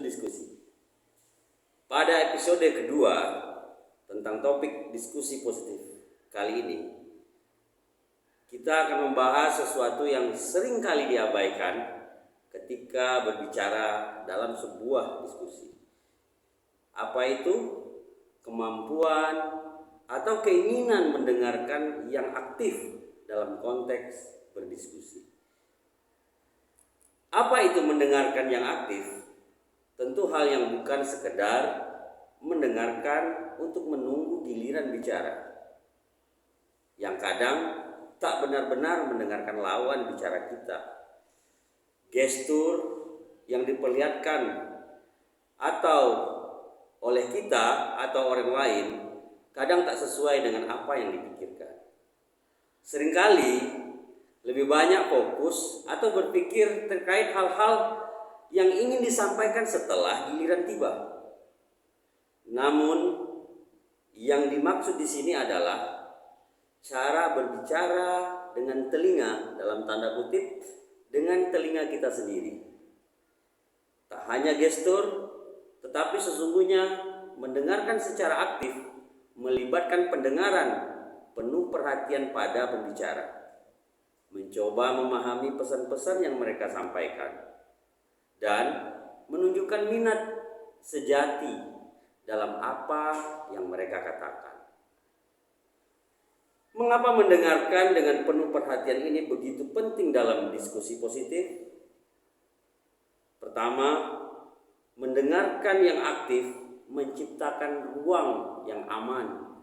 diskusi. Pada episode kedua tentang topik diskusi positif kali ini, kita akan membahas sesuatu yang sering kali diabaikan ketika berbicara dalam sebuah diskusi. Apa itu? Kemampuan atau keinginan mendengarkan yang aktif dalam konteks berdiskusi. Apa itu mendengarkan yang aktif? Tentu hal yang bukan sekedar mendengarkan untuk menunggu giliran bicara, yang kadang tak benar-benar mendengarkan lawan bicara kita. Gestur yang diperlihatkan atau oleh kita atau orang lain kadang tak sesuai dengan apa yang dipikirkan. Seringkali lebih banyak fokus atau berpikir terkait hal-hal yang ingin disampaikan setelah giliran tiba. Namun yang dimaksud di sini adalah cara berbicara dengan telinga, dalam tanda kutip, dengan telinga kita sendiri. Tak hanya gestur, tetapi sesungguhnya mendengarkan secara aktif melibatkan pendengaran penuh perhatian pada pembicara, mencoba memahami pesan-pesan yang mereka sampaikan, dan menunjukkan minat sejati dalam apa yang mereka katakan. Mengapa mendengarkan dengan penuh perhatian ini begitu penting dalam diskusi positif? Pertama, mendengarkan yang aktif menciptakan ruang yang aman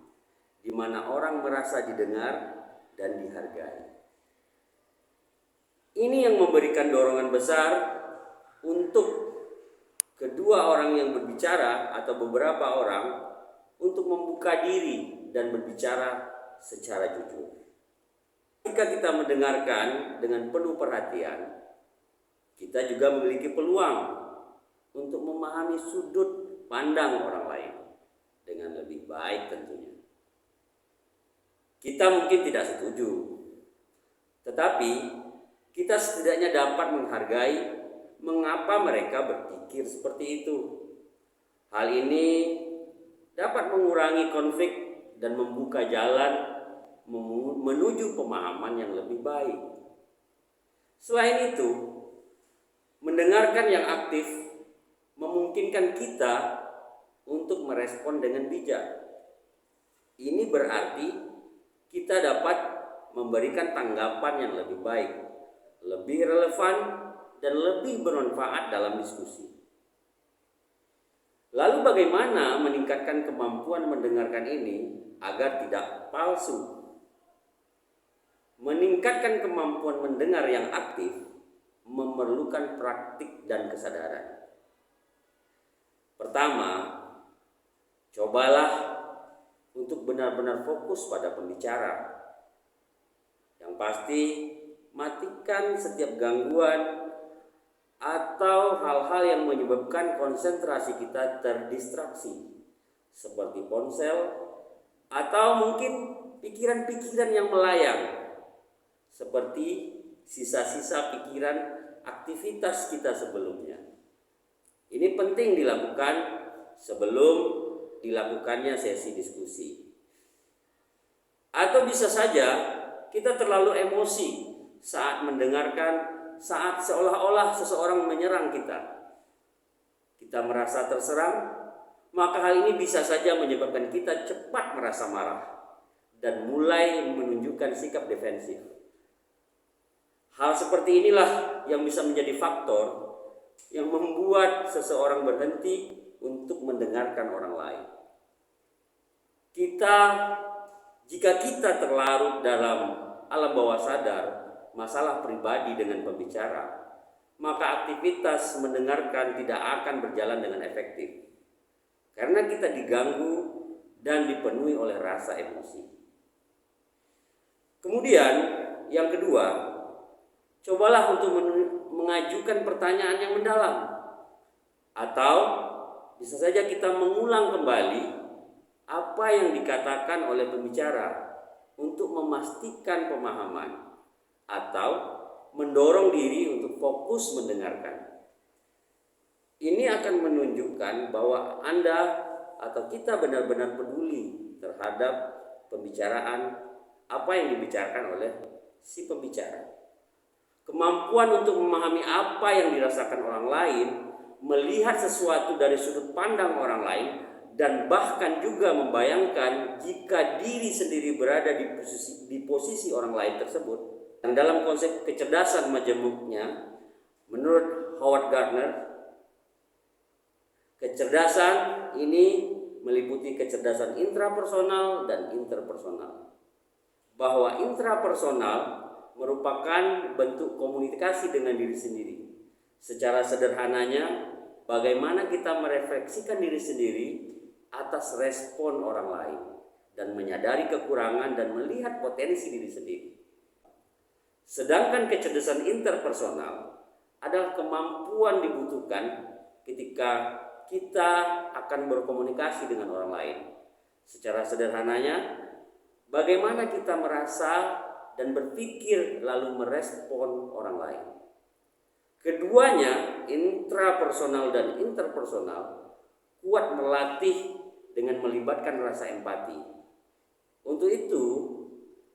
di mana orang merasa didengar dan dihargai. Ini yang memberikan dorongan besar untuk kedua orang yang berbicara atau beberapa orang untuk membuka diri dan berbicara secara jujur. Jika kita mendengarkan dengan penuh perhatian, kita juga memiliki peluang untuk memahami sudut pandang orang lain dengan lebih baik tentunya. Kita mungkin tidak setuju, tetapi kita setidaknya dapat menghargai mengapa mereka berpikir seperti itu. Hal ini dapat mengurangi konflik dan membuka jalan menuju pemahaman yang lebih baik. Selain itu, mendengarkan yang aktif memungkinkan kita untuk merespon dengan bijak. Ini berarti kita dapat memberikan tanggapan yang lebih baik, lebih relevan, dan lebih bermanfaat dalam diskusi. Lalu bagaimana meningkatkan kemampuan mendengarkan ini agar tidak palsu? Meningkatkan kemampuan mendengar yang aktif memerlukan praktik dan kesadaran. Pertama, cobalah untuk benar-benar fokus pada pembicara. Yang pasti, matikan setiap gangguan atau hal-hal yang menyebabkan konsentrasi kita terdistraksi, seperti ponsel atau mungkin pikiran-pikiran yang melayang, seperti sisa-sisa pikiran aktivitas kita sebelumnya. Ini penting dilakukan sebelum dilakukannya sesi diskusi. Atau bisa saja kita terlalu emosi saat mendengarkan, saat seolah-olah seseorang menyerang kita. Kita merasa terserang, maka hal ini bisa saja menyebabkan kita cepat merasa marah dan mulai menunjukkan sikap defensif. Hal seperti inilah yang bisa menjadi faktor yang membuat seseorang berhenti untuk mendengarkan orang lain. Jika kita terlarut dalam alam bawah sadar masalah pribadi dengan pembicara, maka aktivitas mendengarkan tidak akan berjalan dengan efektif, karena kita diganggu dan dipenuhi oleh rasa emosi. Kemudian yang kedua, cobalah untuk mengajukan pertanyaan yang mendalam, atau bisa saja kita mengulang kembali apa yang dikatakan oleh pembicara untuk memastikan pemahaman atau mendorong diri untuk fokus mendengarkan. Ini akan menunjukkan bahwa Anda atau kita benar-benar peduli terhadap pembicaraan apa yang dibicarakan oleh si pembicara. Kemampuan untuk memahami apa yang dirasakan orang lain, melihat sesuatu dari sudut pandang orang lain, dan bahkan juga membayangkan jika diri sendiri berada di posisi orang lain tersebut. Dan dalam konsep kecerdasan majemuknya, menurut Howard Gardner, kecerdasan ini meliputi kecerdasan intrapersonal dan interpersonal. Bahwa intrapersonal merupakan bentuk komunikasi dengan diri sendiri. Secara sederhananya, bagaimana kita merefleksikan diri sendiri atas respon orang lain dan menyadari kekurangan dan melihat potensi diri sendiri. Sedangkan kecerdasan interpersonal adalah kemampuan dibutuhkan ketika kita akan berkomunikasi dengan orang lain. Secara sederhananya, bagaimana kita merasa dan berpikir lalu merespon orang lain. Keduanya, intrapersonal dan interpersonal, kuat melatih dengan melibatkan rasa empati. Untuk itu,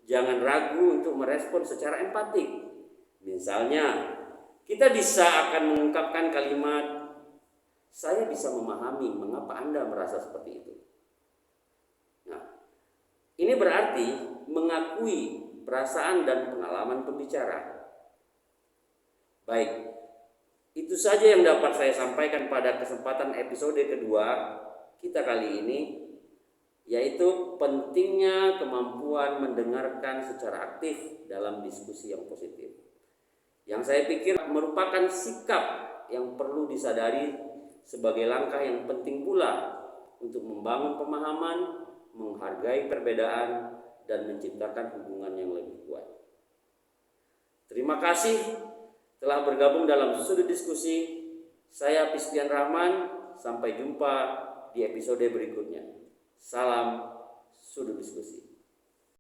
jangan ragu untuk merespon secara empatik. Misalnya, kita bisa akan mengungkapkan kalimat, "Saya bisa memahami mengapa Anda merasa seperti itu." Nah, ini berarti mengakui perasaan dan pengalaman pembicara. Baik, itu saja yang dapat saya sampaikan pada kesempatan episode kedua kita kali ini, yaitu pentingnya kemampuan mendengarkan secara aktif dalam diskusi yang positif. Yang saya pikir merupakan sikap yang perlu disadari sebagai langkah yang penting pula untuk membangun pemahaman, menghargai perbedaan, dan menciptakan hubungan yang lebih kuat. Terima kasih telah bergabung dalam Sudut Diskusi. Saya Pistian Rahman. Sampai jumpa di episode berikutnya. Salam Sudut Diskusi.